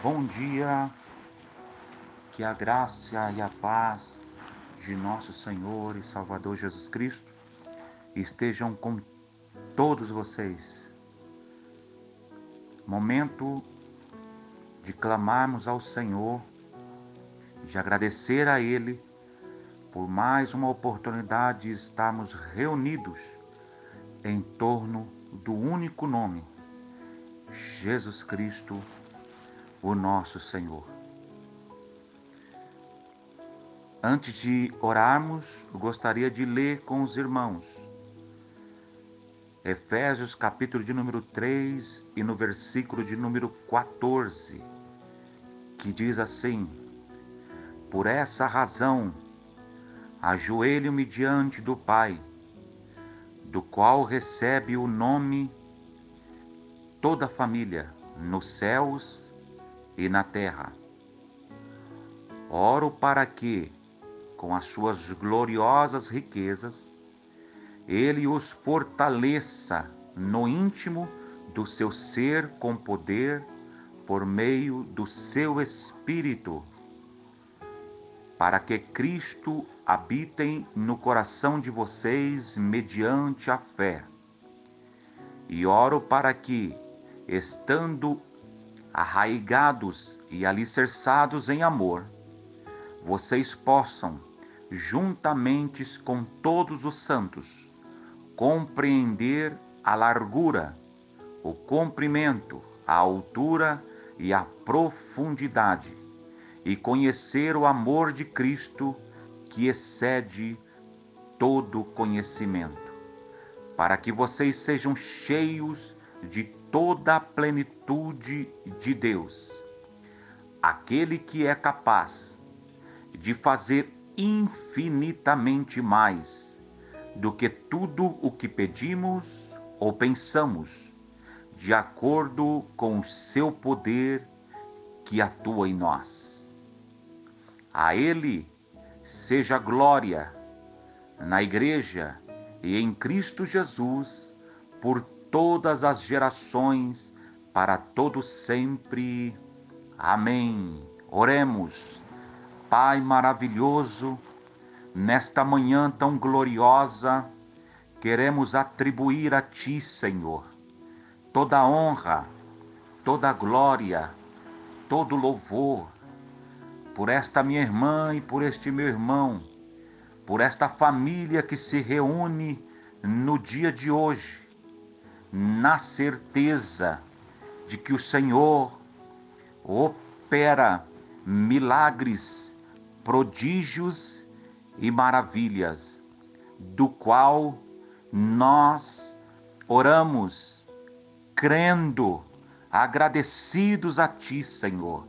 Bom dia, que a graça e a paz de nosso Senhor e Salvador Jesus Cristo estejam com todos vocês. Momento de clamarmos ao Senhor, de agradecer a Ele por mais uma oportunidade de estarmos reunidos em torno do único nome, Jesus Cristo, o nosso Senhor. Antes de orarmos, eu gostaria de ler com os irmãos Efésios capítulo de número 3 e no versículo de número 14, que diz assim: Por essa razão, ajoelho-me diante do Pai, do qual recebe o nome toda a família, nos céus e na terra. Oro para que, com as suas gloriosas riquezas, Ele os fortaleça no íntimo do seu ser com poder, por meio do seu Espírito, para que Cristo habite no coração de vocês mediante a fé. E oro para que, estando arraigados e alicerçados em amor, vocês possam, juntamente com todos os santos, compreender a largura, o comprimento, a altura e a profundidade, e conhecer o amor de Cristo que excede todo conhecimento, para que vocês sejam cheios de toda a plenitude de Deus, aquele que é capaz de fazer infinitamente mais do que tudo o que pedimos ou pensamos, de acordo com o seu poder que atua em nós. A Ele seja glória na Igreja e em Cristo Jesus por todas as gerações, para todo sempre. Amém. Oremos. Pai maravilhoso, nesta manhã tão gloriosa, queremos atribuir a Ti, Senhor, toda a honra, toda a glória, todo o louvor, por esta minha irmã e por este meu irmão, por esta família que se reúne no dia de hoje, na certeza de que o Senhor opera milagres, prodígios e maravilhas, do qual nós oramos, crendo, agradecidos a Ti, Senhor,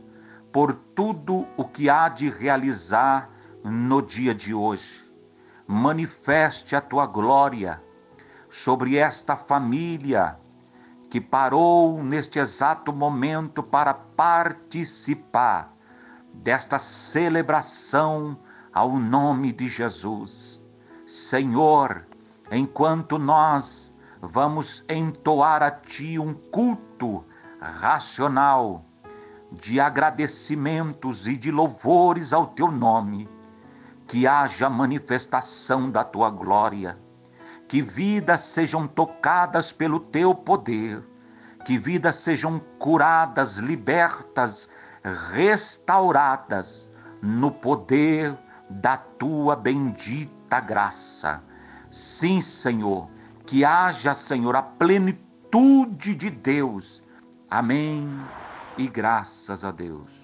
por tudo o que há de realizar no dia de hoje. Manifeste a Tua glória sobre esta família que parou neste exato momento para participar desta celebração ao nome de Jesus. Senhor, enquanto nós vamos entoar a Ti um culto racional de agradecimentos e de louvores ao Teu nome, que haja manifestação da Tua glória, que vidas sejam tocadas pelo Teu poder, que vidas sejam curadas, libertas, restauradas no poder da Tua bendita graça. Sim, Senhor, que haja, Senhor, a plenitude de Deus. Amém e graças a Deus.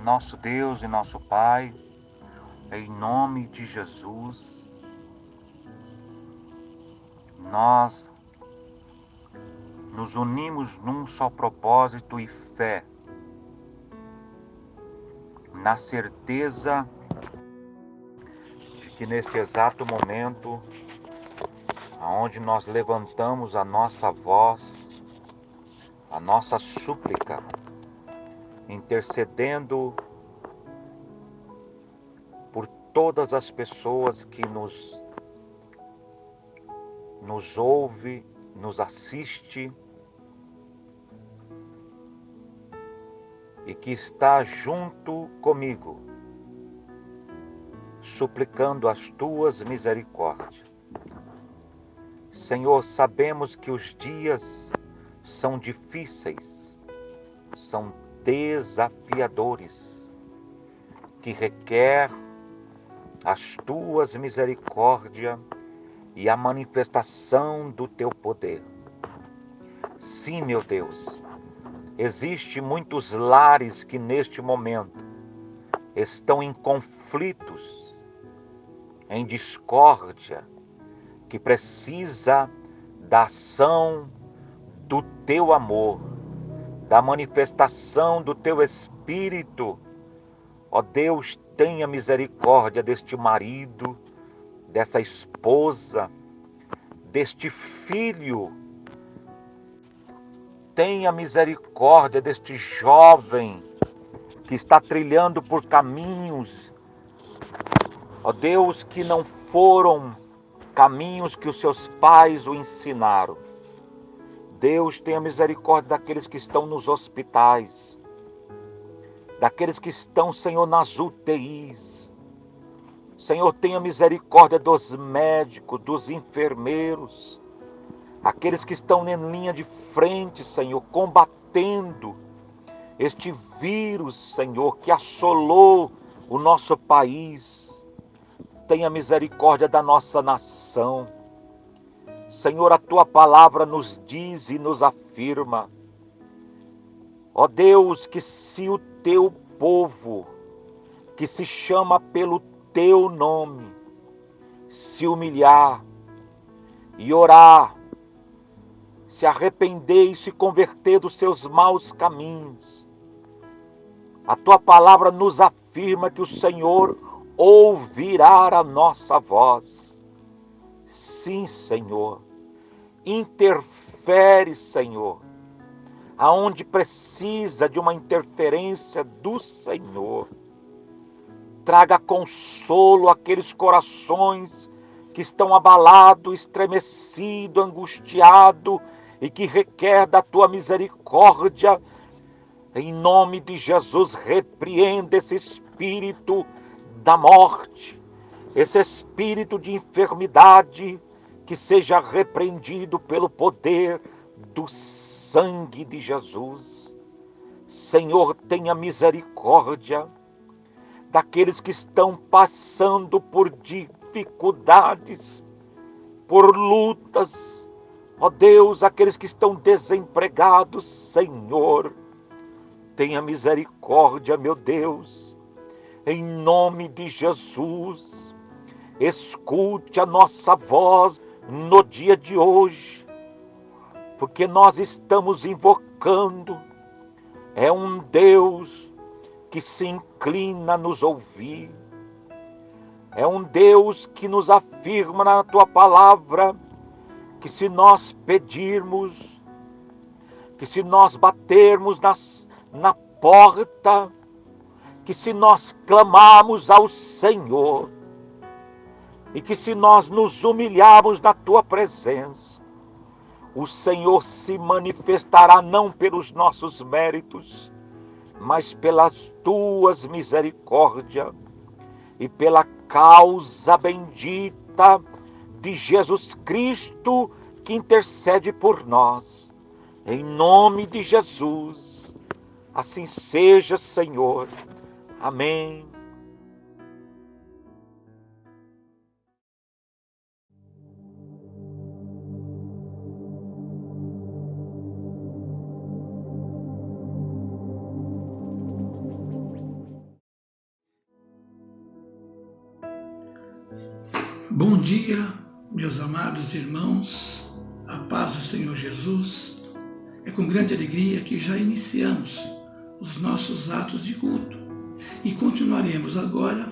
Nosso Deus e nosso Pai, em nome de Jesus, nós nos unimos num só propósito e fé, na certeza de que neste exato momento, aonde nós levantamos a nossa voz, a nossa súplica, intercedendo por todas as pessoas que nos ouve, nos assiste e que está junto comigo, suplicando as tuas misericórdias. Senhor, sabemos que os dias são difíceis, são desafiadores, que requer as tuas misericórdias e a manifestação do teu poder. Sim, meu Deus, existem muitos lares que neste momento estão em conflitos, em discórdia, que precisa da ação do teu amor, da manifestação do teu Espírito. Ó Deus, tenha misericórdia deste marido, dessa esposa, deste filho. Tenha misericórdia deste jovem que está trilhando por caminhos, ó Deus, que não foram caminhos que os seus pais o ensinaram. Deus, tenha misericórdia daqueles que estão nos hospitais, daqueles que estão, Senhor, nas UTIs. Senhor, tenha misericórdia dos médicos, dos enfermeiros, aqueles que estão em linha de frente, Senhor, combatendo este vírus, Senhor, que assolou o nosso país. Tenha misericórdia da nossa nação. Senhor, a tua palavra nos diz e nos afirma, ó Deus, que se o teu povo, que se chama pelo teu nome, se humilhar e orar, se arrepender e se converter dos seus maus caminhos, a tua palavra nos afirma que o Senhor ouvirá a nossa voz. Sim, Senhor, interfere, Senhor, aonde precisa de uma interferência do Senhor. Traga consolo àqueles corações que estão abalados, estremecidos, angustiados e que requer da tua misericórdia. Em nome de Jesus, repreenda esse espírito da morte, esse espírito de enfermidade, que seja repreendido pelo poder do sangue de Jesus. Senhor, tenha misericórdia daqueles que estão passando por dificuldades, por lutas. Ó Deus, aqueles que estão desempregados, Senhor, tenha misericórdia, meu Deus, em nome de Jesus. Escute a nossa voz no dia de hoje, porque nós estamos invocando um Deus que se inclina a nos ouvir, um Deus que nos afirma na tua palavra que se nós pedirmos, que se nós batermos na porta, que se nós clamarmos ao Senhor, e que se nós nos humilharmos na tua presença, o Senhor se manifestará não pelos nossos méritos, mas pelas tuas misericórdias e pela causa bendita de Jesus Cristo, que intercede por nós. Em nome de Jesus, assim seja, Senhor. Amém. Bom dia, meus amados irmãos, a paz do Senhor Jesus. É com grande alegria que já iniciamos os nossos atos de culto e continuaremos agora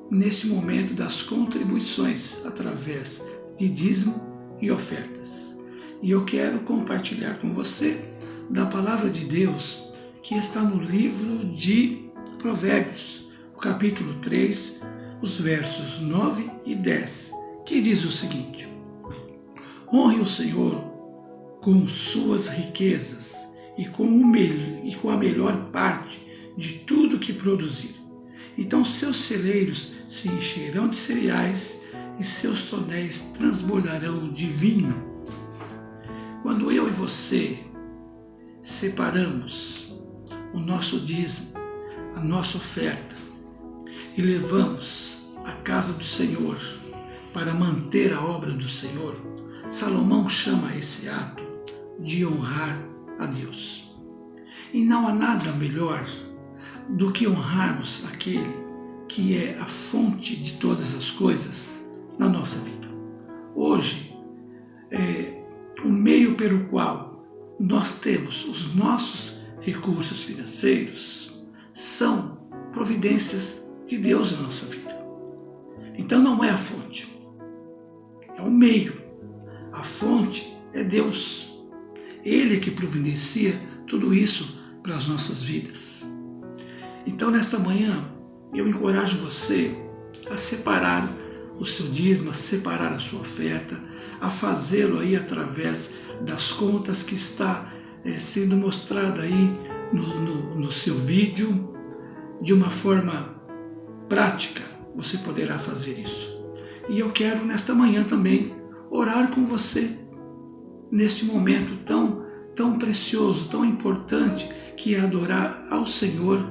neste momento das contribuições através de dízimo e ofertas. E eu quero compartilhar com você da palavra de Deus que está no livro de Provérbios, o capítulo 3, os versos 9 e 10, que diz o seguinte: honre o Senhor com suas riquezas e com a melhor parte de tudo que produzir. Então seus celeiros se encherão de cereais e seus tonéis transbordarão de vinho. Quando eu e você separamos o nosso dízimo, a nossa oferta, e levamos à casa do Senhor para manter a obra do Senhor, Salomão chama esse ato de honrar a Deus. E não há nada melhor do que honrarmos aquele que é a fonte de todas as coisas na nossa vida. Hoje, o meio pelo qual nós temos os nossos recursos financeiros são providências de Deus na nossa vida. Então não é a fonte, é o meio. A fonte é Deus. Ele que providencia tudo isso para as nossas vidas. Então nesta manhã eu encorajo você a separar o seu dízimo, a separar a sua oferta, a fazê-lo aí através das contas que está sendo mostrada aí no seu vídeo. De uma forma prática, você poderá fazer isso. E eu quero nesta manhã também orar com você neste momento tão precioso, tão importante, que é adorar ao Senhor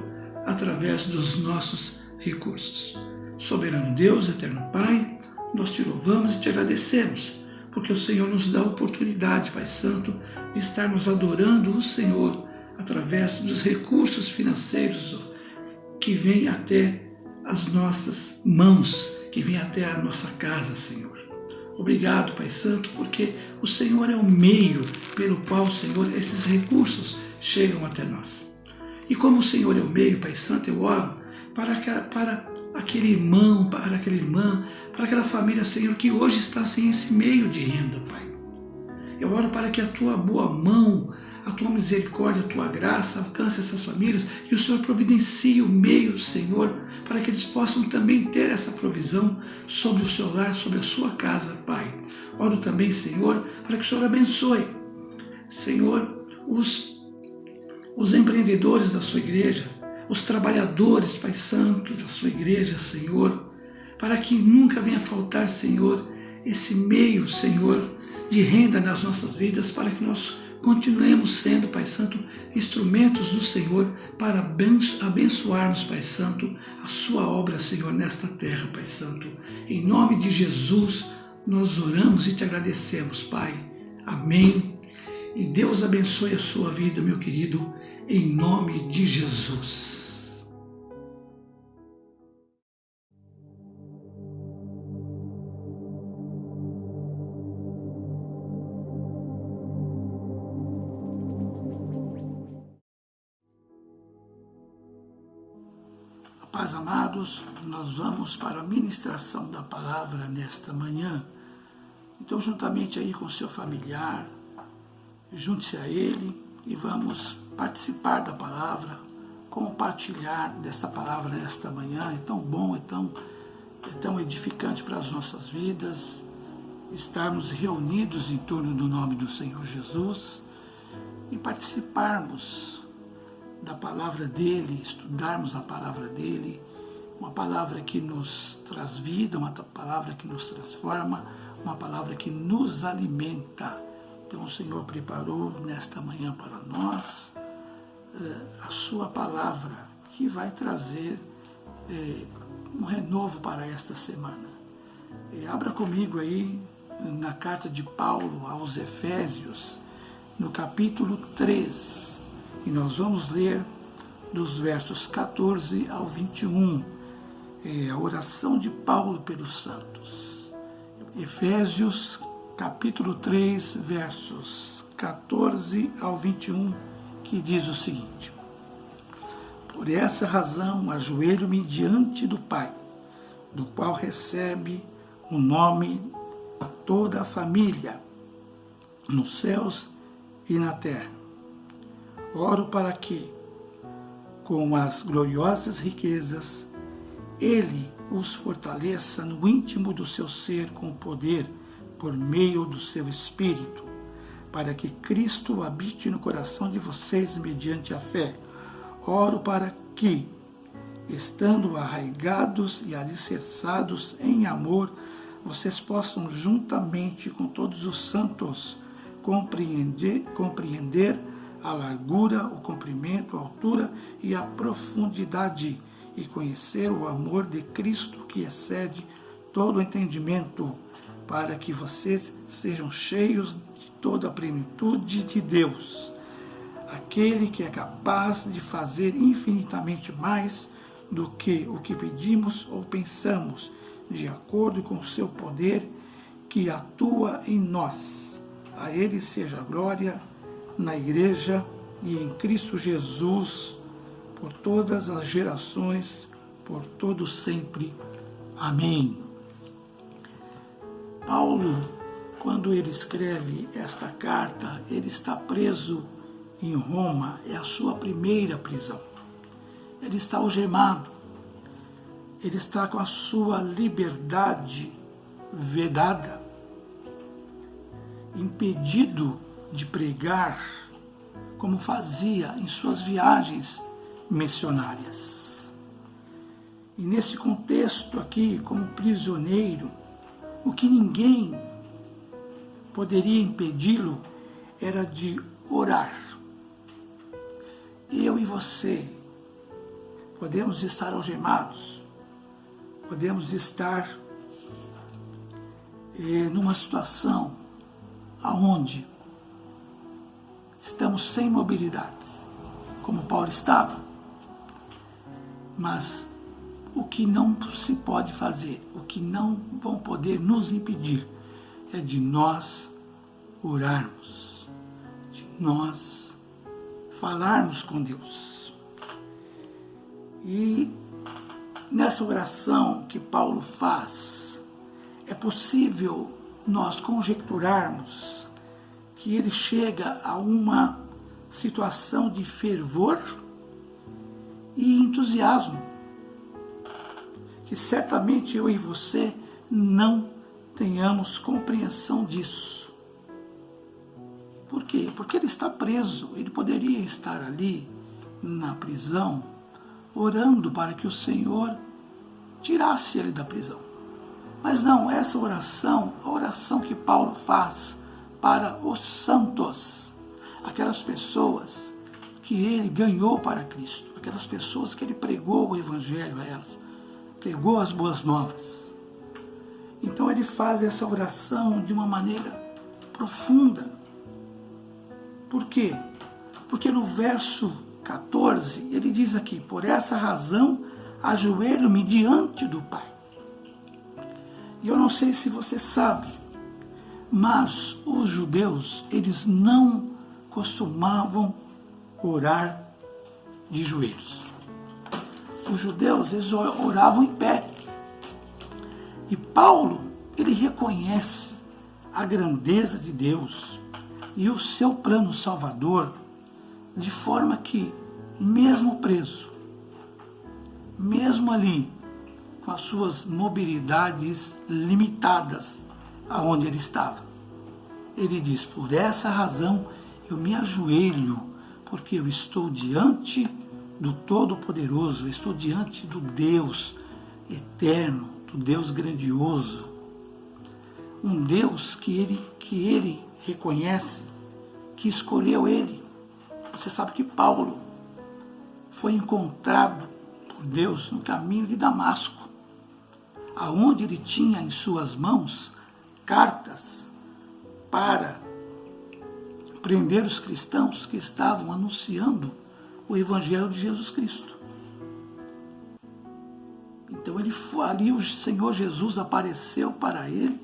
através dos nossos recursos. Soberano Deus, eterno Pai, nós te louvamos e te agradecemos, porque o Senhor nos dá a oportunidade, Pai Santo, de estarmos adorando o Senhor através dos recursos financeiros que vêm até as nossas mãos, que vêm até a nossa casa, Senhor. Obrigado, Pai Santo, porque o Senhor é o meio pelo qual, Senhor, esses recursos chegam até nós. E como o Senhor é o meio, Pai Santo, eu oro para aquele irmão, para aquela irmã, para aquela família, Senhor, que hoje está sem esse meio de renda, Pai. Eu oro para que a Tua boa mão, a Tua misericórdia, a Tua graça alcance essas famílias e o Senhor providencie o meio, Senhor, para que eles possam também ter essa provisão sobre o seu lar, sobre a sua casa, Pai. Oro também, Senhor, para que o Senhor abençoe, Senhor, os empreendedores da sua igreja, os trabalhadores, Pai Santo, da sua igreja, Senhor, para que nunca venha faltar, Senhor, esse meio, Senhor, de renda nas nossas vidas, para que nós continuemos sendo, Pai Santo, instrumentos do Senhor para abençoarmos, Pai Santo, a sua obra, Senhor, nesta terra, Pai Santo. Em nome de Jesus, nós oramos e te agradecemos, Pai. Amém. E Deus abençoe a sua vida, meu querido, em nome de Jesus. Paz, amados, nós vamos para a ministração da palavra nesta manhã. Então, juntamente aí com o seu familiar, junte-se a ele e vamos participar da palavra, compartilhar desta palavra nesta manhã. É tão bom, é tão edificante para as nossas vidas estarmos reunidos em torno do nome do Senhor Jesus e participarmos da palavra dele, estudarmos a palavra dele, uma palavra que nos traz vida, uma palavra que nos transforma, uma palavra que nos alimenta. Então o Senhor preparou nesta manhã para nós a sua palavra, que vai trazer um renovo para esta semana. Abra comigo aí na carta de Paulo aos Efésios, no capítulo 3, e nós vamos ler dos versos 14 ao 21, a oração de Paulo pelos santos. Efésios capítulo 3, versos 14 ao 21, que diz o seguinte: Por essa razão ajoelho-me diante do Pai, do qual recebe o nome a toda a família, nos céus e na terra. Oro para que, com as gloriosas riquezas, Ele os fortaleça no íntimo do seu ser com poder, por meio do seu Espírito, para que Cristo habite no coração de vocês mediante a fé. Oro para que, estando arraigados e alicerçados em amor, vocês possam, juntamente com todos os santos, compreender a largura, o comprimento, a altura e a profundidade, e conhecer o amor de Cristo que excede todo o entendimento, para que vocês sejam cheios de toda a plenitude de Deus, aquele que é capaz de fazer infinitamente mais do que o que pedimos ou pensamos, de acordo com o seu poder que atua em nós. A Ele seja a glória na Igreja e em Cristo Jesus, por todas as gerações, por todo sempre. Amém. Paulo, quando ele escreve esta carta, ele está preso em Roma, é a sua primeira prisão. Ele está algemado, ele está com a sua liberdade vedada, impedido de pregar como fazia em suas viagens missionárias. E nesse contexto aqui, como prisioneiro, o que ninguém poderia impedi-lo era de orar. Eu e você podemos estar algemados, podemos estar numa situação aonde estamos sem mobilidades, como Paulo estava. Mas o que não se pode fazer, o que não vão poder nos impedir, é de nós orarmos, de nós falarmos com Deus. E nessa oração que Paulo faz, é possível nós conjecturarmos que ele chega a uma situação de fervor e entusiasmo, que certamente eu e você não tenhamos compreensão disso. Por quê? Porque ele está preso, ele poderia estar ali na prisão, orando para que o Senhor tirasse ele da prisão. Mas não, essa oração, a oração que Paulo faz para os santos, aquelas pessoas que ele ganhou para Cristo, aquelas pessoas que ele pregou o Evangelho a elas, pregou as boas novas. Então ele faz essa oração de uma maneira profunda. Por quê? Porque no verso 14, ele diz aqui: por essa razão ajoelho-me diante do Pai. E eu não sei se você sabe, mas os judeus, eles não costumavam orar de joelhos. Os judeus, eles oravam em pé. E Paulo, ele reconhece a grandeza de Deus e o seu plano salvador, de forma que, mesmo preso, mesmo ali, com as suas mobilidades limitadas aonde ele estava, ele diz: por essa razão eu me ajoelho, porque eu estou diante do Todo-Poderoso, eu estou diante do Deus eterno, do Deus grandioso, um Deus que ele reconhece, que escolheu ele. Você sabe que Paulo foi encontrado por Deus no caminho de Damasco, aonde ele tinha em suas mãos cartas para prender os cristãos que estavam anunciando o Evangelho de Jesus Cristo. Então ali o Senhor Jesus apareceu para ele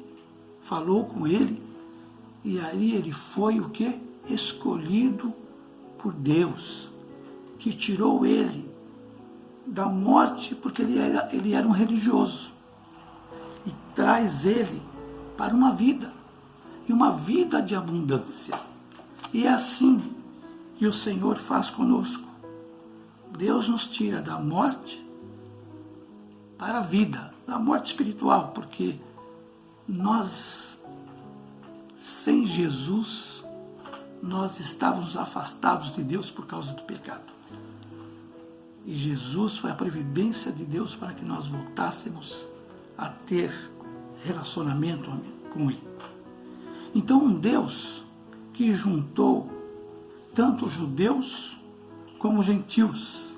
falou com ele, e aí ele foi o quê? Escolhido por Deus, que tirou ele da morte, porque ele era um religioso, e traz ele para uma vida, e uma vida de abundância. E é assim que o Senhor faz conosco. Deus nos tira da morte para a vida, da morte espiritual, porque nós, sem Jesus, nós estávamos afastados de Deus por causa do pecado. E Jesus foi a providência de Deus para que nós voltássemos a ter relacionamento com Ele. Então, um Deus que juntou tanto judeus como gentios,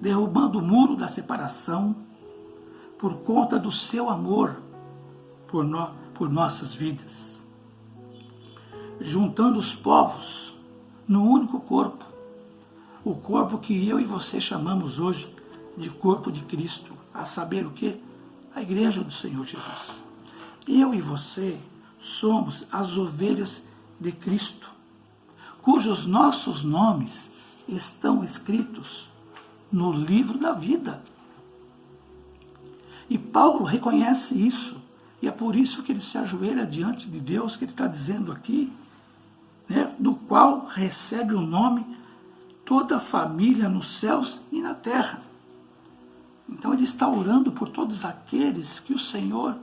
derrubando o muro da separação por conta do seu amor por nossas vidas, juntando os povos no único corpo, o corpo que eu e você chamamos hoje de corpo de Cristo, a saber o quê? A igreja do Senhor Jesus. Eu e você somos as ovelhas de Cristo, cujos nossos nomes estão escritos no livro da vida. E Paulo reconhece isso, e é por isso que ele se ajoelha diante de Deus, que ele está dizendo aqui, né, do qual recebe o nome toda a família nos céus e na terra. Então ele está orando por todos aqueles que o Senhor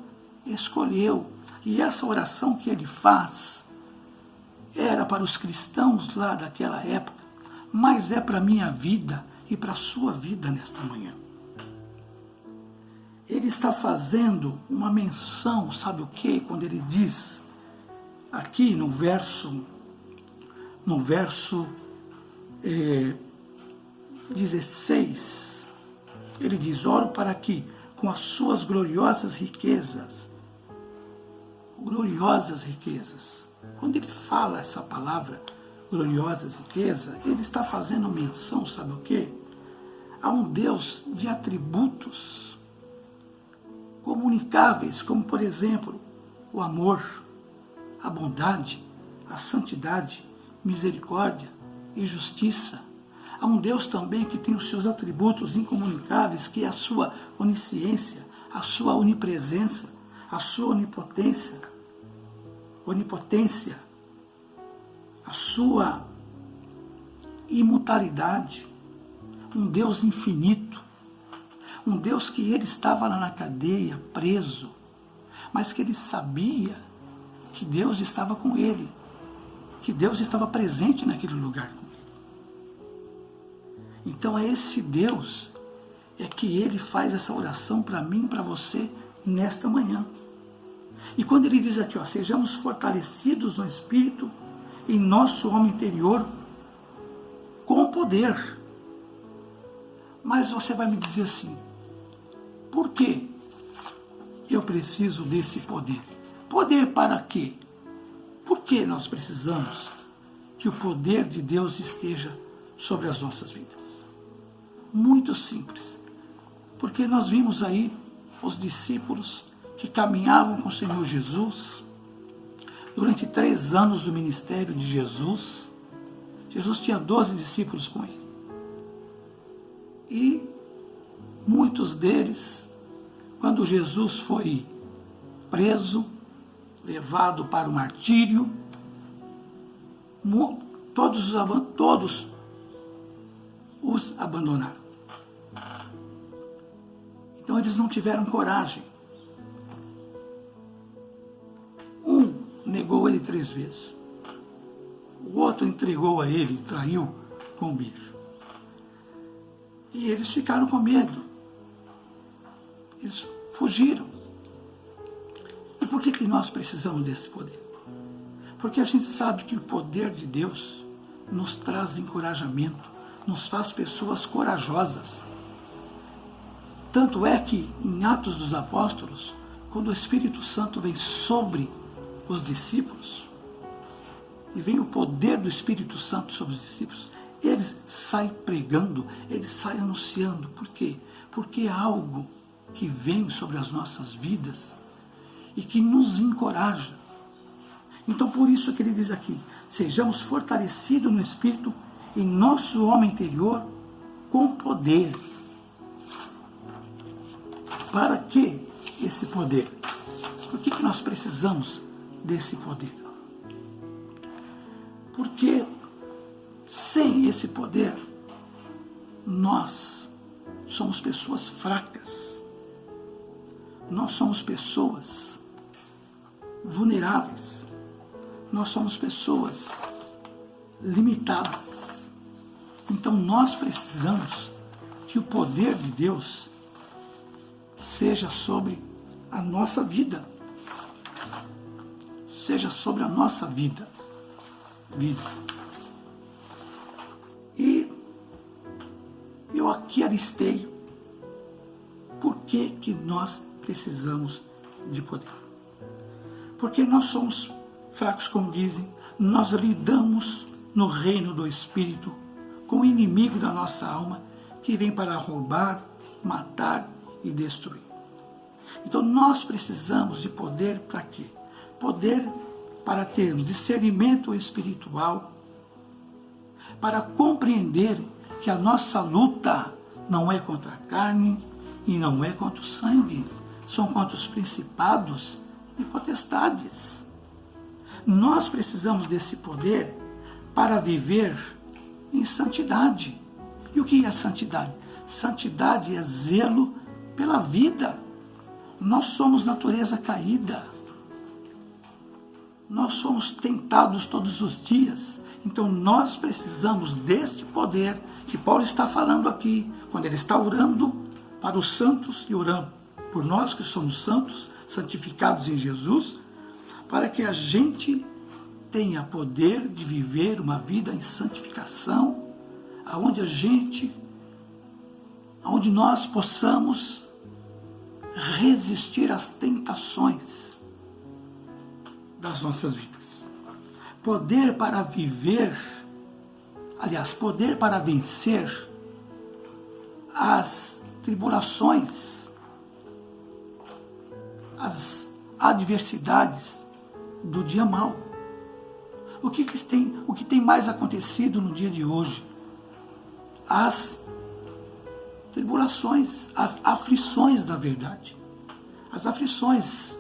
escolheu. E essa oração que ele faz era para os cristãos lá daquela época, mas é para a minha vida e para a sua vida nesta manhã. Ele está fazendo uma menção, sabe o quê? Quando ele diz, aqui no verso 16, ele diz, oro para que, com as suas gloriosas riquezas, quando ele fala essa palavra, gloriosas riquezas, ele está fazendo menção, sabe o quê? A um Deus de atributos comunicáveis, como, por exemplo, o amor, a bondade, a santidade, misericórdia e justiça. Há um Deus também que tem os seus atributos incomunicáveis, que é a sua onisciência, a sua onipresença, a sua onipotência, a sua imutabilidade, um Deus infinito, um Deus que ele estava lá na cadeia, preso, mas que ele sabia que Deus estava com ele, que Deus estava presente naquele lugar com ele. Então é esse Deus é que ele faz essa oração para mim e para você nesta manhã. E quando ele diz aqui, sejamos fortalecidos no Espírito, em nosso homem interior, com poder. Mas você vai me dizer assim, por que eu preciso desse poder? Poder para quê? Por que nós precisamos que o poder de Deus esteja sobre as nossas vidas? Muito simples. Porque nós vimos aí os discípulos que caminhavam com o Senhor Jesus durante 3 anos do ministério de Jesus. Jesus tinha 12 discípulos com ele. E muitos deles, quando Jesus foi preso, levado para o martírio, todos os abandonaram. Então eles não tiveram coragem. Um negou ele 3 vezes. O outro entregou a ele, traiu com um beijo. E eles ficaram com medo. Eles fugiram. E por que nós precisamos desse poder? Porque a gente sabe que o poder de Deus nos traz encorajamento, nos faz pessoas corajosas. Tanto é que em Atos dos Apóstolos, quando o Espírito Santo vem sobre os discípulos, e vem o poder do Espírito Santo sobre os discípulos, eles saem pregando, eles saem anunciando. Por quê? Porque é algo que vem sobre as nossas vidas e que nos encoraja. Então, por isso que ele diz aqui, sejamos fortalecidos no Espírito, em nosso homem interior, com poder. Para que esse poder? Por que nós precisamos desse poder? Porque sem esse poder, nós somos pessoas fracas. Nós somos pessoas vulneráveis. Nós somos pessoas limitadas. Então nós precisamos que o poder de Deus seja sobre a nossa vida. Seja sobre a nossa vida. E eu aqui alistei por que nós precisamos de poder. Porque nós somos fracos, como dizem, nós lidamos no reino do Espírito com o inimigo da nossa alma que vem para roubar, matar e destruir. Então nós precisamos de poder para quê? Poder para termos discernimento espiritual, para compreender que a nossa luta não é contra a carne e não é contra o sangue, são contra os principados e potestades. Nós precisamos desse poder para viver em santidade. E o que é santidade? Santidade é zelo pela vida. Nós somos natureza caída. Nós somos tentados todos os dias. Então nós precisamos deste poder que Paulo está falando aqui, quando ele está orando para os santos e orando por nós que somos santos, santificados em Jesus, para que a gente tenha poder de viver uma vida em santificação, aonde nós possamos resistir às tentações das nossas vidas. Poder para viver, poder para vencer as tribulações, as adversidades do dia mau. O que tem mais acontecido no dia de hoje? As tribulações, as aflições da verdade. As aflições.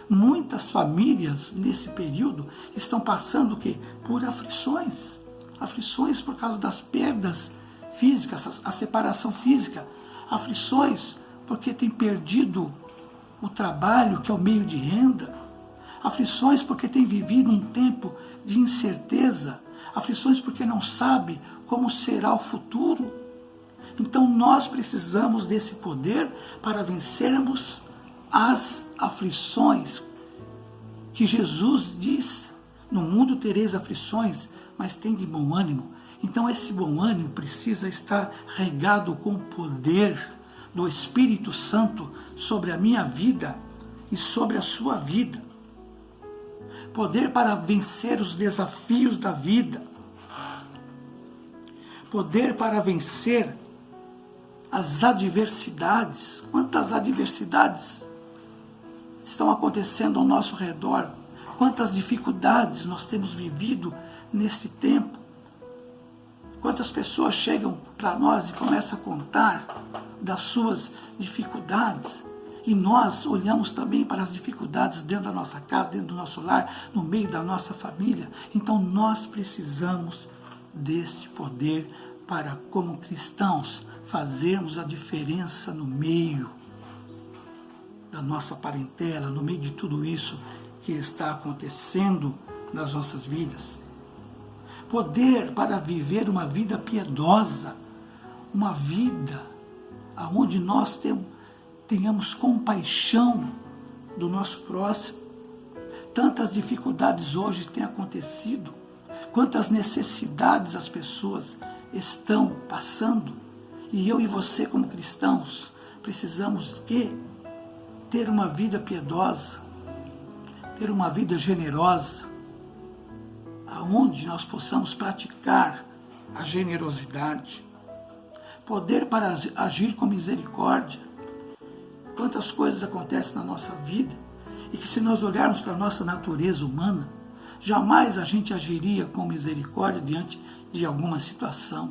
Muitas famílias nesse período estão passando o quê? Por aflições. Aflições por causa das perdas físicas, a separação física. Aflições porque tem perdido o trabalho, que é o meio de renda. Aflições porque tem vivido um tempo de incerteza. Aflições porque não sabe como será o futuro. Então nós precisamos desse poder para vencermos as aflições que Jesus diz: no mundo tereis aflições, mas tende bom ânimo. Então esse bom ânimo precisa estar regado com o poder do Espírito Santo sobre a minha vida e sobre a sua vida. Poder para vencer os desafios da vida. Poder para vencer as adversidades. Quantas adversidades estão acontecendo ao nosso redor? Quantas dificuldades nós temos vivido neste tempo? Quantas pessoas chegam para nós e começam a contar das suas dificuldades? E nós olhamos também para as dificuldades dentro da nossa casa, dentro do nosso lar, no meio da nossa família. Então nós precisamos deste poder para, como cristãos, fazermos a diferença no meio da nossa parentela, no meio de tudo isso que está acontecendo nas nossas vidas. Poder para viver uma vida piedosa, uma vida onde nós tenhamos compaixão do nosso próximo. Tantas dificuldades hoje têm acontecido, quantas necessidades as pessoas estão passando, e eu e você como cristãos precisamos ter uma vida piedosa, ter uma vida generosa, aonde nós possamos praticar a generosidade, poder para agir com misericórdia. Quantas coisas acontecem na nossa vida e que, se nós olharmos para a nossa natureza humana, Jamais a gente agiria com misericórdia diante de alguma situação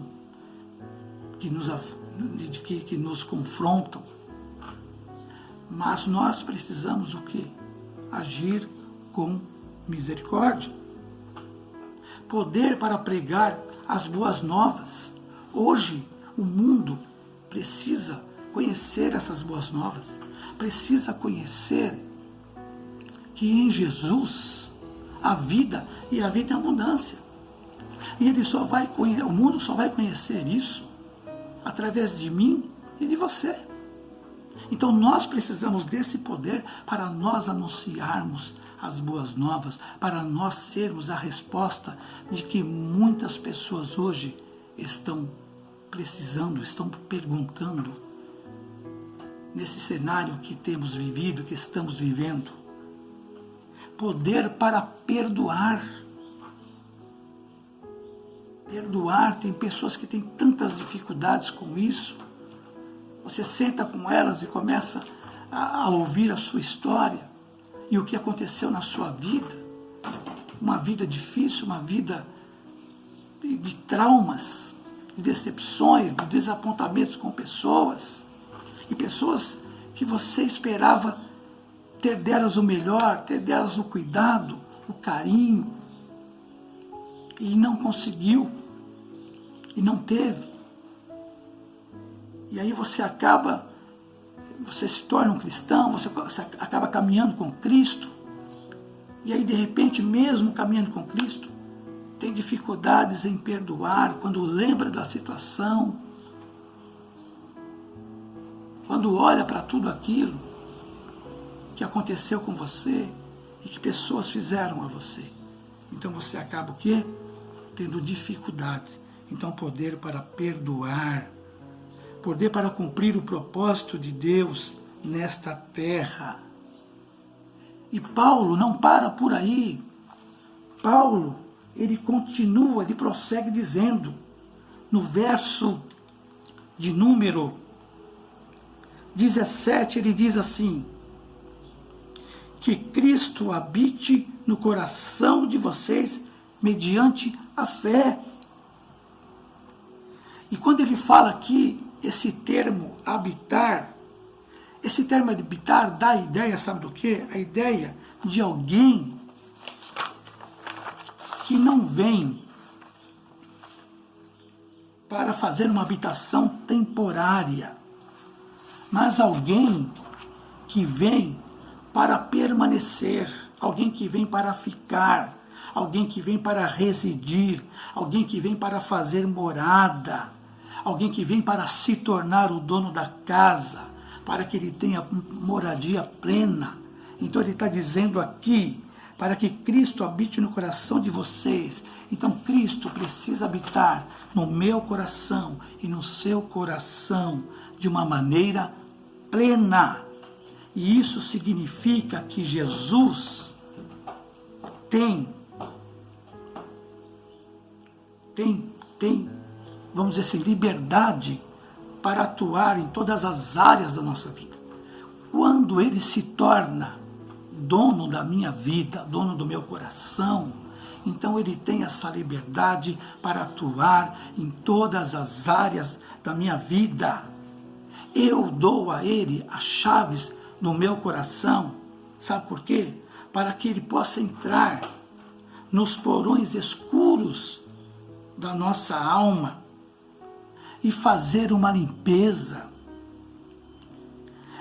que nos confrontam. Mas nós precisamos o quê? Agir com misericórdia. Poder para pregar as boas novas. Hoje o mundo precisa conhecer essas boas novas. Precisa conhecer que em Jesus a vida e a vida em abundância. E o mundo só vai conhecer isso através de mim e de você. Então nós precisamos desse poder para nós anunciarmos as boas novas, para nós sermos a resposta de que muitas pessoas hoje estão precisando, estão perguntando, nesse cenário que temos vivido, que estamos vivendo. Poder para perdoar. Perdoar, tem pessoas que têm tantas dificuldades com isso. Você senta com elas e começa a ouvir a sua história e o que aconteceu na sua vida. Uma vida difícil, uma vida de traumas, de decepções, de desapontamentos com pessoas. E pessoas que você esperava ter delas o melhor, ter delas o cuidado, o carinho. E não conseguiu. E não teve. E aí você se torna um cristão, você acaba caminhando com Cristo. E aí de repente, mesmo caminhando com Cristo, tem dificuldades em perdoar quando lembra da situação, quando olha para tudo aquilo que aconteceu com você e que pessoas fizeram a você. Então você acaba o quê? Tendo dificuldades. Então poder para perdoar, poder para cumprir o propósito de Deus nesta terra. E Paulo não para por aí. Paulo, ele continua, ele prossegue dizendo, no verso de número 17, ele diz assim: que Cristo habite no coração de vocês mediante a fé. E quando ele fala aqui, esse termo habitar dá a ideia, sabe do quê? A ideia de alguém que não vem para fazer uma habitação temporária, mas alguém que vem para permanecer, alguém que vem para ficar, alguém que vem para residir, alguém que vem para fazer morada, alguém que vem para se tornar o dono da casa, para que ele tenha moradia plena. Então ele está dizendo aqui, para que Cristo habite no coração de vocês. Então Cristo precisa habitar no meu coração e no seu coração de uma maneira plena. E isso significa que Jesus tem, vamos dizer assim, liberdade para atuar em todas as áreas da nossa vida. Quando ele se torna dono da minha vida, dono do meu coração, então ele tem essa liberdade para atuar em todas as áreas da minha vida. Eu dou a ele as chaves do meu coração, sabe por quê? Para que ele possa entrar nos porões escuros da nossa alma e fazer uma limpeza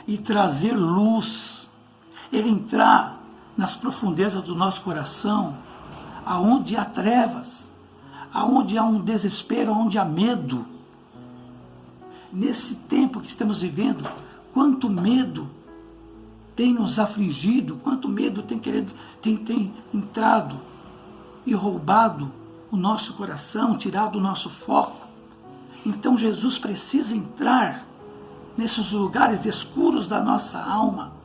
e trazer luz. Ele entrar nas profundezas do nosso coração, aonde há trevas, aonde há um desespero, aonde há medo. Nesse tempo que estamos vivendo, quanto medo tem nos afligido, quanto medo tem entrado e roubado o nosso coração, tirado o nosso foco. Então Jesus precisa entrar nesses lugares escuros da nossa alma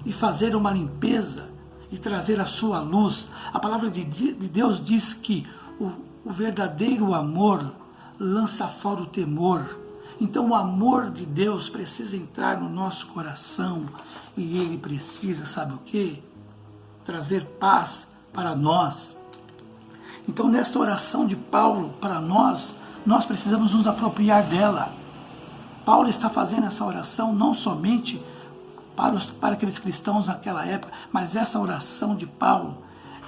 e fazer uma limpeza e trazer a sua luz. A palavra de Deus diz que o verdadeiro amor lança fora o temor. Então o amor de Deus precisa entrar no nosso coração e ele precisa, sabe o quê? trazer paz para nós. Então, nessa oração de Paulo para nós precisamos nos apropriar dela. Paulo está fazendo essa oração não somente para aqueles cristãos naquela época, mas essa oração de Paulo,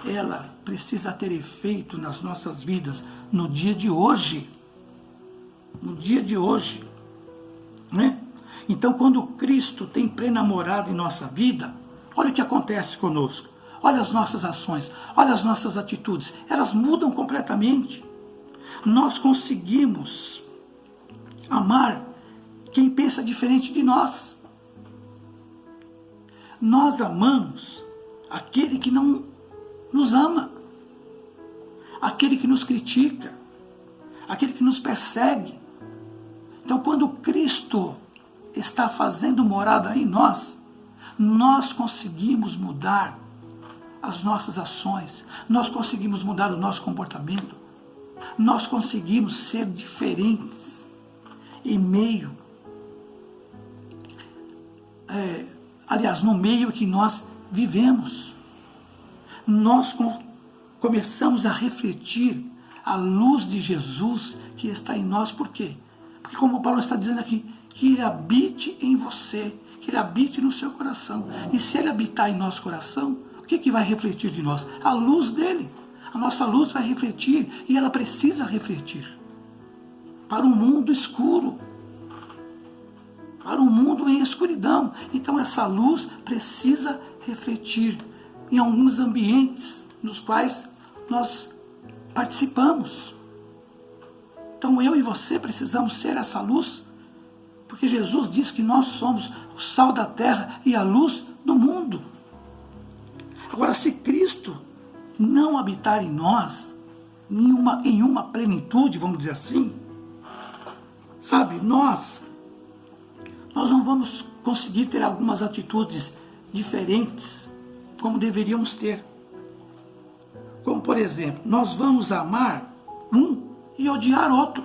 ela precisa ter efeito nas nossas vidas no dia de hoje. No dia de hoje. Né? Então, quando Cristo tem plena morada em nossa vida, olha o que acontece conosco. Olha as nossas ações, olha as nossas atitudes. Elas mudam completamente. Nós conseguimos amar quem pensa diferente de nós. Nós amamos aquele que não nos ama, aquele que nos critica, aquele que nos persegue. Então, quando Cristo está fazendo morada em nós, nós conseguimos mudar as nossas ações, nós conseguimos mudar o nosso comportamento, nós conseguimos ser diferentes em meio, no meio que nós vivemos. Nós começamos a refletir a luz de Jesus que está em nós. Por quê? Porque, como Paulo está dizendo aqui, que ele habite em você, que ele habite no seu coração. E se ele habitar em nosso coração, o que vai refletir de nós? A luz dele. A nossa luz vai refletir, e ela precisa refletir para um mundo escuro, para um mundo em escuridão. Então essa luz precisa refletir em alguns ambientes nos quais nós participamos. Então eu e você precisamos ser essa luz, porque Jesus diz que nós somos o sal da terra e a luz do mundo. Agora, se Cristo não habitar em nós, em uma plenitude, vamos dizer assim, sabe, nós não vamos conseguir ter algumas atitudes diferentes como deveríamos ter. Como, por exemplo, nós vamos amar um e odiar outro.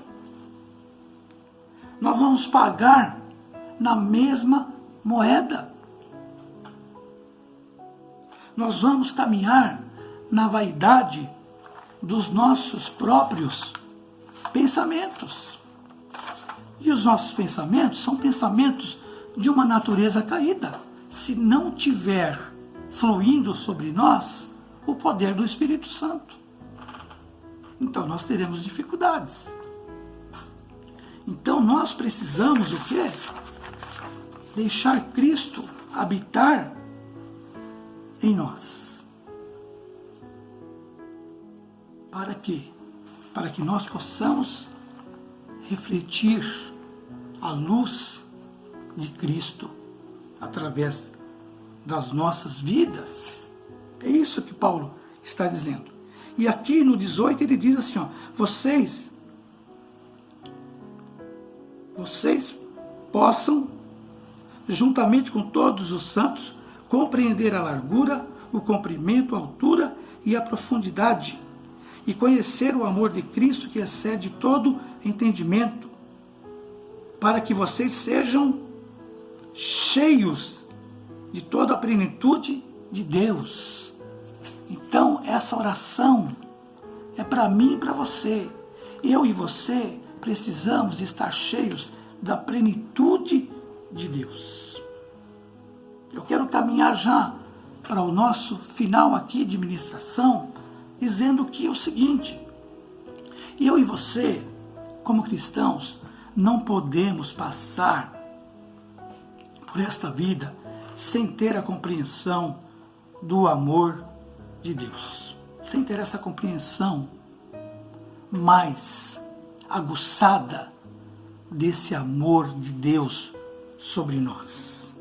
Nós vamos pagar na mesma moeda. Nós vamos caminhar na vaidade dos nossos próprios pensamentos. E os nossos pensamentos são pensamentos de uma natureza caída. Se não tiver fluindo sobre nós o poder do Espírito Santo, então nós teremos dificuldades. Então nós precisamos o quê? Deixar Cristo habitar em nós. Para quê? Para que nós possamos refletir a luz de Cristo através das nossas vidas. É isso que Paulo está dizendo. E aqui no 18 ele diz assim, ó, vocês possam, juntamente com todos os santos, compreender a largura, o comprimento, a altura e a profundidade, e conhecer o amor de Cristo que excede todo entendimento, para que vocês sejam cheios de toda a plenitude de Deus. Então, essa oração é para mim e para você. Eu e você precisamos estar cheios da plenitude de Deus. Eu quero caminhar já para o nosso final aqui de ministração, dizendo que é o seguinte: eu e você, como cristãos, não podemos passar por esta vida sem ter a compreensão do amor de Deus, sem ter essa compreensão mais aguçada desse amor de Deus sobre nós.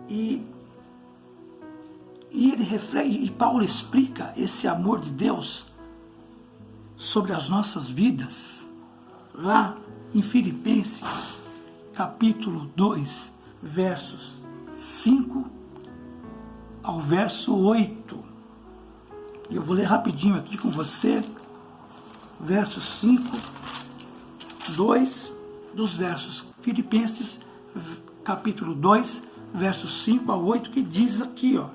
E ele refere, e Paulo explica esse amor de Deus sobre as nossas vidas lá em Filipenses capítulo 2, versos 5 ao verso 8. Eu vou ler rapidinho aqui com você, versos 5, 2 dos versos. Filipenses capítulo 2, versos 5 a 8, que diz aqui, ó,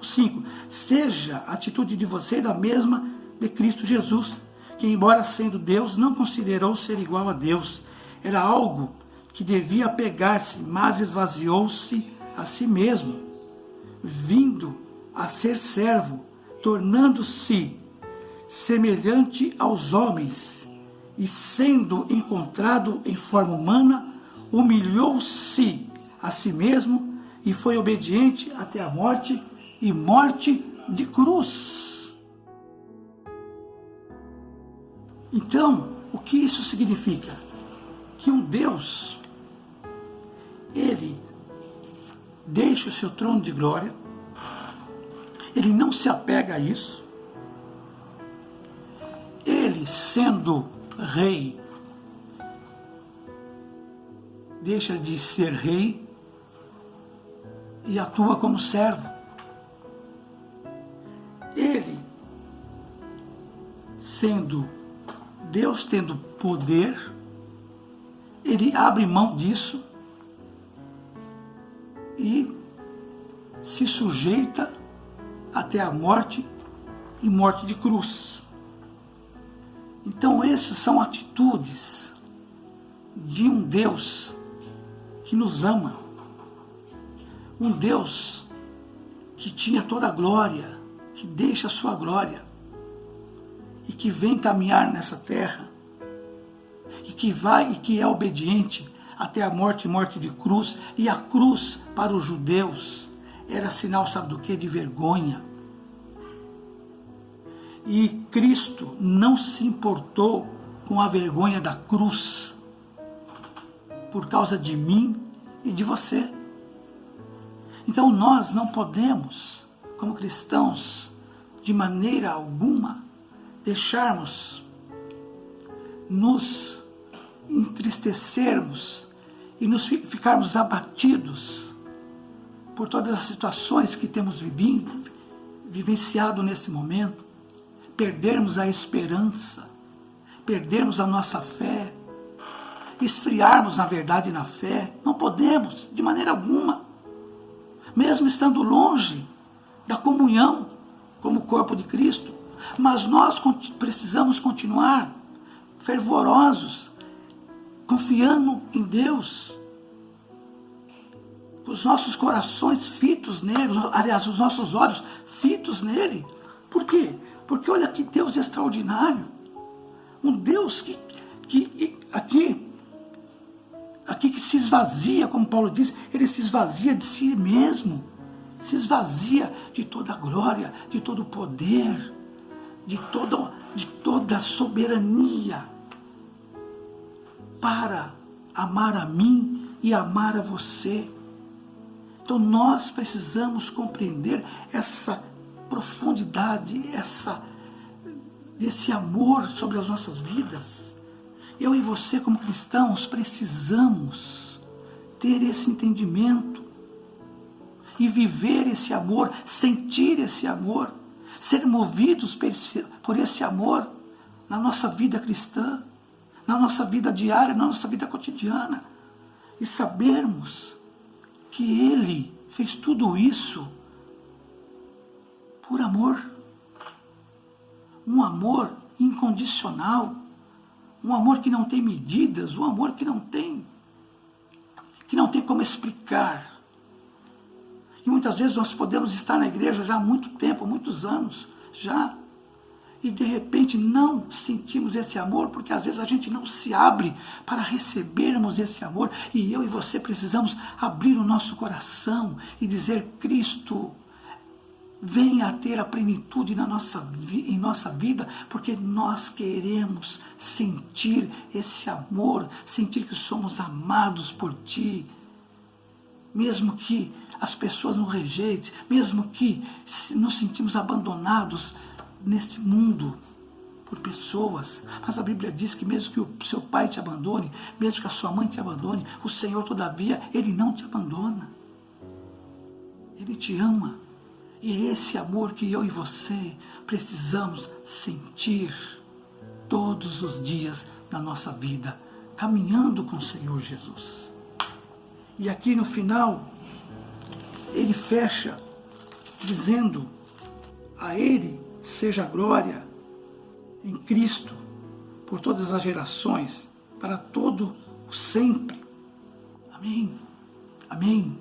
5, seja a atitude de vocês a mesma de Cristo Jesus, que embora sendo Deus, não considerou ser igual a Deus. Era algo que devia pegar-se, mas esvaziou-se a si mesmo, vindo a ser servo, tornando-se semelhante aos homens, e sendo encontrado em forma humana, humilhou-se a si mesmo e foi obediente até a morte, e morte de cruz. Então, o que isso significa? Que um Deus, ele deixa o seu trono de glória, ele não se apega a isso, ele sendo rei, deixa de ser rei e atua como servo. Ele, sendo Deus, tendo poder, ele abre mão disso e se sujeita até a morte, e morte de cruz. Então essas são atitudes de um Deus que nos ama, um Deus que tinha toda a glória, que deixa a sua glória e que vem caminhar nessa terra e que vai e que é obediente até a morte, morte de cruz. E a cruz para os judeus era sinal, sabe do que? De vergonha. E Cristo não se importou com a vergonha da cruz por causa de mim e de você. Então nós não podemos, como cristãos, de maneira alguma, deixarmos nos entristecermos e nos ficarmos abatidos por todas as situações que temos vivenciado nesse momento, perdermos a esperança, perdermos a nossa fé, esfriarmos na verdade na fé. Não podemos, de maneira alguma, mesmo estando longe da comunhão como corpo de Cristo, mas nós precisamos continuar fervorosos, confiando em Deus, os nossos corações fitos nele, aliás, os nossos olhos fitos nele. Por quê? Porque olha que Deus extraordinário, um Deus que que se esvazia, como Paulo diz, ele se esvazia de si mesmo, se esvazia de toda a glória, de todo o poder, de toda a soberania, para amar a mim e amar a você. Então nós precisamos compreender essa profundidade, desse amor sobre as nossas vidas. Eu e você, como cristãos, precisamos ter esse entendimento e viver esse amor, sentir esse amor, ser movidos por esse amor na nossa vida cristã, na nossa vida diária, na nossa vida cotidiana, e sabermos que Ele fez tudo isso por amor, um amor incondicional, um amor que não tem medidas, um amor que não tem como explicar. E muitas vezes nós podemos estar na igreja já há muito tempo, muitos anos já, e de repente não sentimos esse amor, porque às vezes a gente não se abre para recebermos esse amor, e eu e você precisamos abrir o nosso coração e dizer: Cristo, venha a ter a plenitude em nossa vida, porque nós queremos sentir esse amor, sentir que somos amados por Ti, mesmo que as pessoas nos rejeitem, mesmo que nos sentimos abandonados nesse mundo por pessoas. Mas a Bíblia diz que mesmo que o seu pai te abandone, mesmo que a sua mãe te abandone, o Senhor, todavia, Ele não te abandona. Ele te ama. E é esse amor que eu e você precisamos sentir todos os dias da nossa vida, caminhando com o Senhor Jesus. E aqui no final ele fecha dizendo: a ele seja a glória em Cristo por todas as gerações, para todo o sempre. Amém. Amém.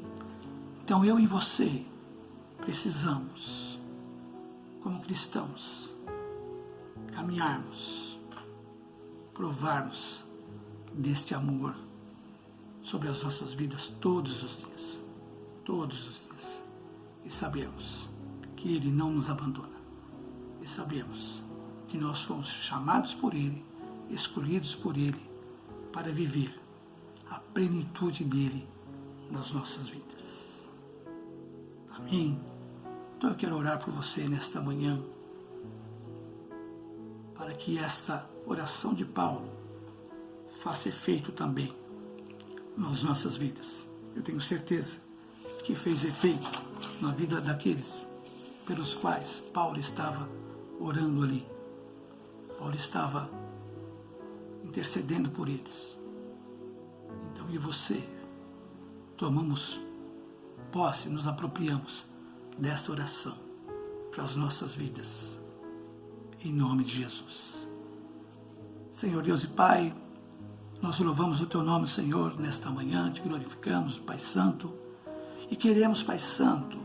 Então eu e você precisamos, como cristãos, caminharmos, provarmos deste amor sobre as nossas vidas todos os dias. Todos os dias. E sabemos que Ele não nos abandona. E sabemos que nós fomos chamados por Ele, escolhidos por Ele, para viver a plenitude dEle nas nossas vidas. Amém? Então eu quero orar por você nesta manhã, para que esta oração de Paulo faça efeito também nas nossas vidas. Eu tenho certeza que fez efeito na vida daqueles pelos quais Paulo estava orando ali. Paulo estava intercedendo por eles. Então, e você? Tomamos posse, nos apropriamos desta oração para as nossas vidas. Em nome de Jesus. Senhor Deus e Pai, nós louvamos o Teu nome, Senhor, nesta manhã, te glorificamos, Pai Santo, e queremos, Pai Santo,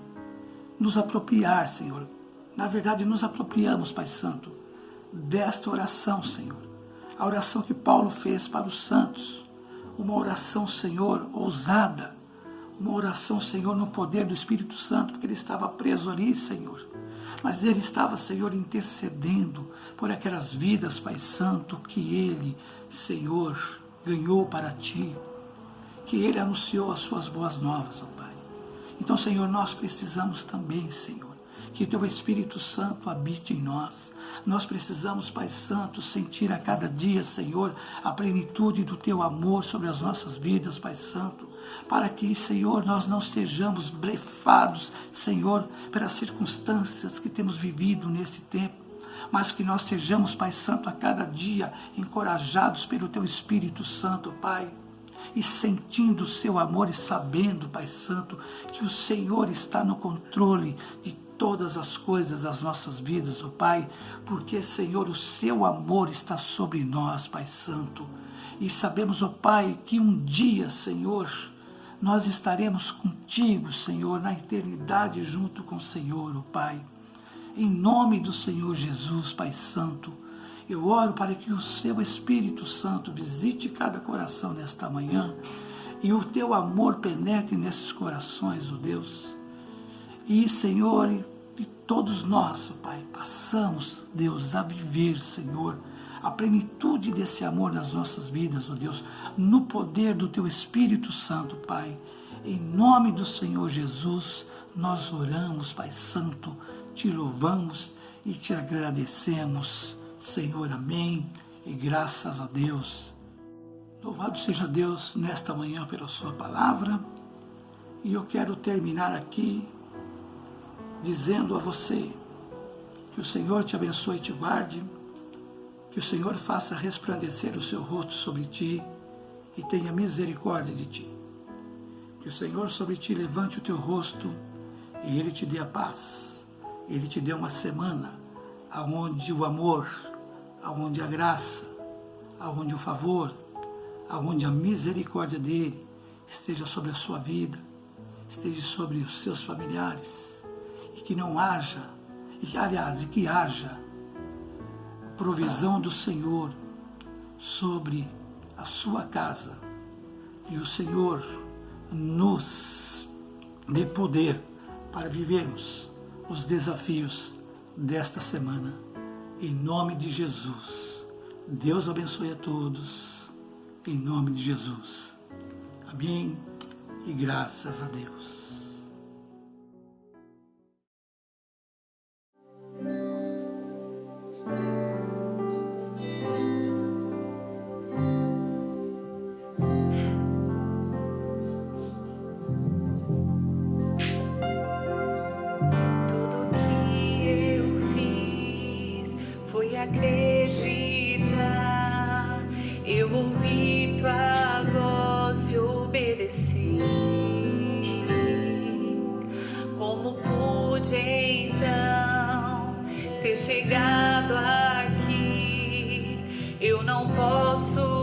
nos apropriar, Senhor. Na verdade, nos apropriamos, Pai Santo, desta oração, Senhor. A oração que Paulo fez para os santos. Uma oração, Senhor, ousada. Uma oração, Senhor, no poder do Espírito Santo, porque ele estava preso ali, Senhor. Mas ele estava, Senhor, intercedendo por aquelas vidas, Pai Santo, que ele, Senhor, ganhou para ti. Que ele anunciou as suas boas novas, ó Pai. Então, Senhor, nós precisamos também, Senhor, que Teu Espírito Santo habite em nós. Nós precisamos, Pai Santo, sentir a cada dia, Senhor, a plenitude do Teu amor sobre as nossas vidas, Pai Santo, para que, Senhor, nós não estejamos blefados, Senhor, pelas circunstâncias que temos vivido nesse tempo, mas que nós sejamos, Pai Santo, a cada dia encorajados pelo Teu Espírito Santo, Pai, e sentindo o Seu amor e sabendo, Pai Santo, que o Senhor está no controle de todas as coisas das nossas vidas, ó Pai, porque, Senhor, o Seu amor está sobre nós, Pai Santo, e sabemos, ó Pai, que um dia, Senhor, nós estaremos contigo, Senhor, na eternidade junto com o Senhor, ó Pai. Em nome do Senhor Jesus, Pai Santo, eu oro para que o Seu Espírito Santo visite cada coração nesta manhã e o Teu amor penetre nesses corações, ó Deus. E, Senhor, e todos nós, ó Pai, passamos, Deus, a viver, Senhor, a plenitude desse amor nas nossas vidas, ó Deus, no poder do Teu Espírito Santo, Pai. Em nome do Senhor Jesus, nós oramos, Pai Santo, te louvamos e te agradecemos, Senhor, amém, e graças a Deus. Louvado seja Deus nesta manhã pela sua palavra, e eu quero terminar aqui dizendo a você que o Senhor te abençoe e te guarde, que o Senhor faça resplandecer o seu rosto sobre ti e tenha misericórdia de ti, que o Senhor sobre ti levante o teu rosto e Ele te dê a paz, Ele te dê uma semana aonde o amor, aonde a graça, aonde o favor, aonde a misericórdia dEle esteja sobre a sua vida, esteja sobre os seus familiares, e que não haja, e que haja provisão do Senhor sobre a sua casa, e o Senhor nos dê poder para vivermos os desafios desta semana. Em nome de Jesus. Deus abençoe a todos. Em nome de Jesus. Amém. E graças a Deus. Acreditar, eu ouvi tua voz e obedeci. pude então ter chegado aqui, eu não posso